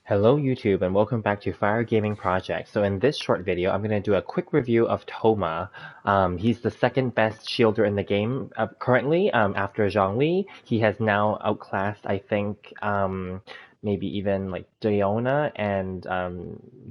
Hello YouTube and welcome back to Fire Gaming Project. So in this short video, I'm going to do a quick review of Thoma. He's the second best shielder in the game currently after Zhongli. He has now outclassed, I think, maybe even like Diona and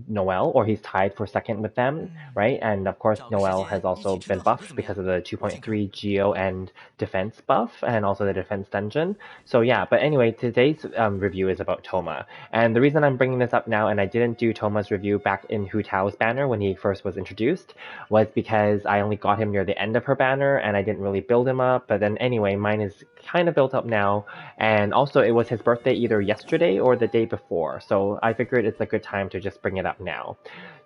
Noelle, or he's tied for second with them, right? And of course, Noelle has also been buffed because of the 2.3 Geo and defense buff and also the defense dungeon. So yeah, but anyway, today's review is about Thoma. And the reason I'm bringing this up now, and I didn't do Thoma's review back in Hu Tao's banner when he first was introduced, was because I only got him near the end of her banner and I didn't really build him up. But then anyway, mine is kind of built up now. And also, it was his birthday either yesterday or the day before. So I figured it's a good time to just bring it up now.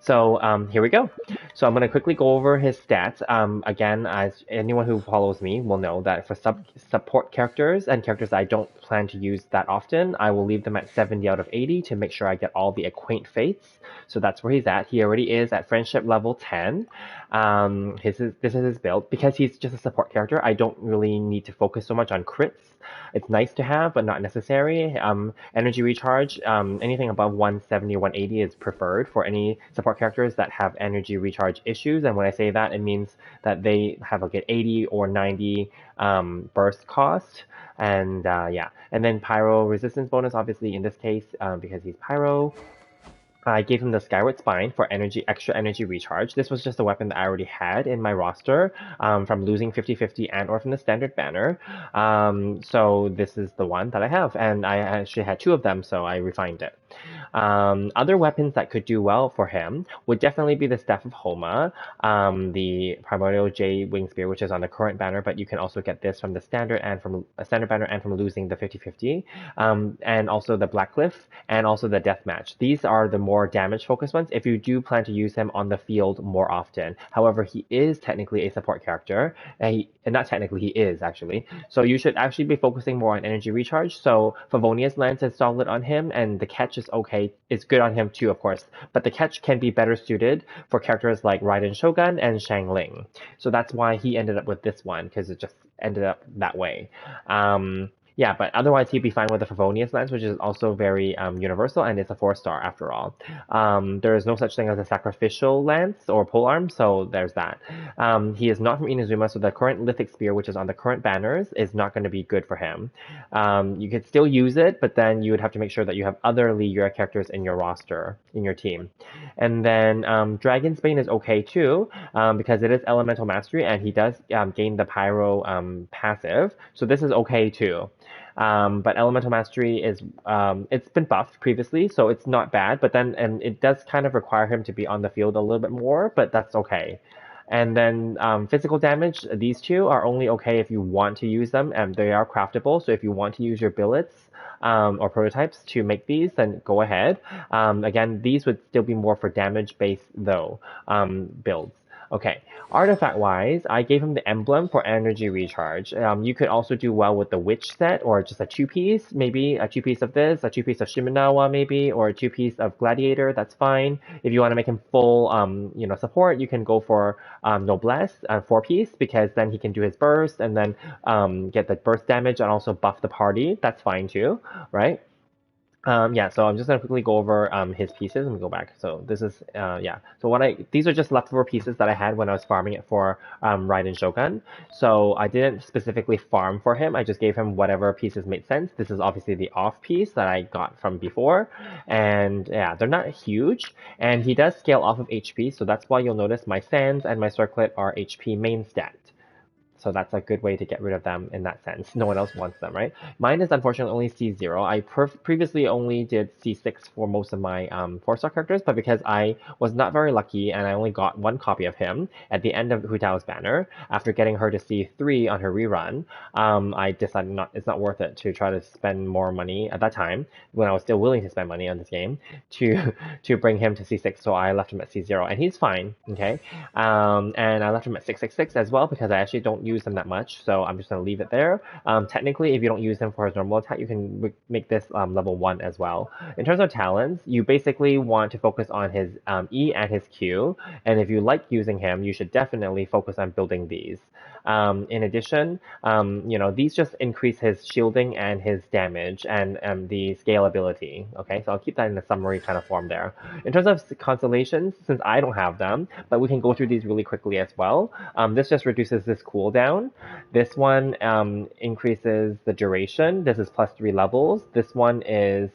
So here we go. So I'm going to quickly go over his stats. Again, as anyone who follows me will know that for support characters and characters I don't plan to use that often, I will leave them at 70 out of 80 to make sure I get all the acquaint fates. So that's where he's at. He already is at friendship level 10. This is his build. Because he's just a support character, I don't really need to focus so much on crits. It's nice to have, but not necessary. Energy recharge, anything above 170 or 180 is preferred for any support characters that have energy recharge issues. And when I say that, it means that they have like an 80 or 90 burst cost. And yeah, and then pyro resistance bonus, obviously in this case, because he's pyro. I gave him the Skyward Spine for extra energy recharge. This was just a weapon that I already had in my roster from losing 50/50 and or from the standard banner. So this is the one that I have, and I actually had two of them, so I refined it. Other weapons that could do well for him would definitely be the Staff of Homa, the Primordial J Wing Spear, which is on the current banner, but you can also get this from the standard and from a standard banner and from losing the 50/50, and also the Black Cliff and also the Deathmatch. These are the more damage focused ones if you do plan to use him on the field more often. However, he is technically a support character, and not technically, he is actually. So you should actually be focusing more on energy recharge. So Favonius Lance is solid on him, and the catch is okay. It's good on him too, of course. But the catch can be better suited for characters like Raiden Shogun and Shang Ling. So that's why he ended up with this one, because it just ended up that way. Yeah, but otherwise he'd be fine with the Favonius lens, which is also very universal, and it's a 4-star after all. There is no such thing as a sacrificial lance or polearm, so there's that. He is not from Inazuma, so the current Lithic Spear, which is on the current banners, is not going to be good for him. You could still use it, but then you would have to make sure that you have other Liura characters in your roster, in your team. And then Dragon's Bane is okay too, because it is Elemental Mastery, and he does gain the Pyro passive, so this is okay too. But Elemental Mastery is, it's been buffed previously, so it's not bad, but then, and it does kind of require him to be on the field a little bit more, but that's okay. And then physical damage, these two are only okay if you want to use them, and they are craftable, so if you want to use your billets, or prototypes to make these, then go ahead. Again, these would still be more for damage-based, though, builds. Okay, artifact-wise, I gave him the emblem for energy recharge. You could also do well with the witch set, or just a two-piece, maybe a two-piece of this, a two-piece of Shimenawa maybe, or a two-piece of gladiator, that's fine. If you want to make him full, support, you can go for noblesse, 4-piece, because then he can do his burst, and then get the burst damage and also buff the party, that's fine too, right? Yeah, so I'm just gonna quickly go over his pieces. Let me go back. So this is yeah. So these are just leftover pieces that I had when I was farming it for Raiden Shogun. So I didn't specifically farm for him. I just gave him whatever pieces made sense. This is obviously the off piece that I got from before, and yeah, they're not huge. And he does scale off of HP, so that's why you'll notice my sands and my circlet are HP main stat. So that's a good way to get rid of them in that sense. No one else wants them, right? Mine is unfortunately only C0. I previously only did C6 for most of my 4-star characters, but because I was not very lucky and I only got one copy of him at the end of Hu Tao's banner, after getting her to C3 on her rerun, I decided it's not worth it to try to spend more money at that time, when I was still willing to spend money on this game, to bring him to C6, so I left him at C0, and he's fine, okay? And I left him at 666 as well, because I actually don't use him that much, so I'm just going to leave it there. Technically, if you don't use him for his normal attack, you can make this level 1 as well. In terms of talents, you basically want to focus on his E and his Q, and if you like using him, you should definitely focus on building these. In addition, these just increase his shielding and his damage and the scalability. Okay, so I'll keep that in the summary kind of form there. In terms of constellations, since I don't have them, but we can go through these really quickly as well. This just reduces this cooldown. This one increases the duration. This is +3 levels. This one is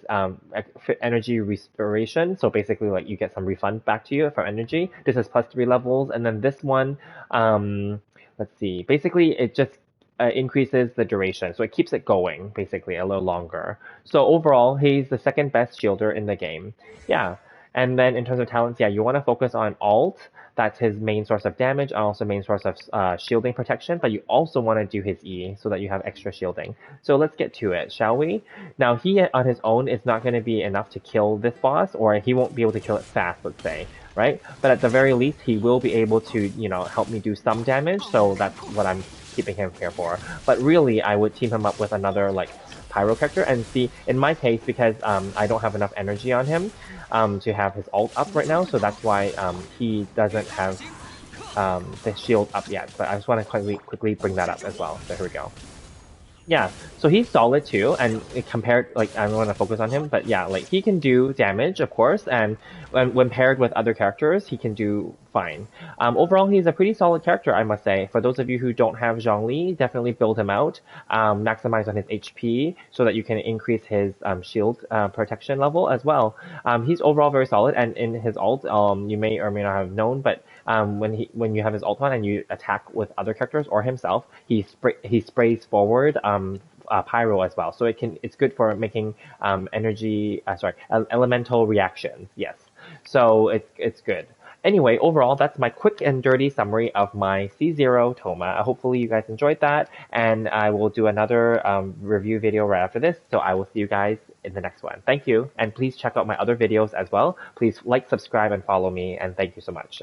energy restoration. So basically, like you get some refund back to you for energy. This is +3 levels, and then this one, let's see. Basically, it just increases the duration, so it keeps it going basically a little longer. So overall, he's the second best shielder in the game. Yeah. And then in terms of talents, yeah, you want to focus on alt. That's his main source of damage and also main source of shielding protection, but you also want to do his E so that you have extra shielding. So let's get to it, shall we? Now, he on his own is not going to be enough to kill this boss, or he won't be able to kill it fast, let's say, right? But at the very least, he will be able to, help me do some damage, so that's what I'm keeping him here for. But really, I would team him up with another, like, pyro character, and see, in my case, because I don't have enough energy on him to have his ult up right now, so that's why he doesn't have the shield up yet. But I just want to quickly bring that up as well. So here we go. Yeah, so he's solid too, and compared, like, I don't want to focus on him, but yeah, like, he can do damage, of course, and when paired with other characters, he can do fine. Overall, he's a pretty solid character, I must say. For those of you who don't have Zhongli, definitely build him out, maximize on his HP, so that you can increase his shield protection level as well. He's overall very solid, and in his ult, you may or may not have known, but when you have his ult on and you attack with other characters or himself, he sprays forward pyro as well. So it's good for making elemental reactions. Yes, so it's good. Anyway, overall, that's my quick and dirty summary of my C0 Thoma. Hopefully you guys enjoyed that, and I will do another review video right after this, so I will see you guys in the next one. Thank you, and please check out my other videos as well. Please like, subscribe, and follow me, and thank you so much.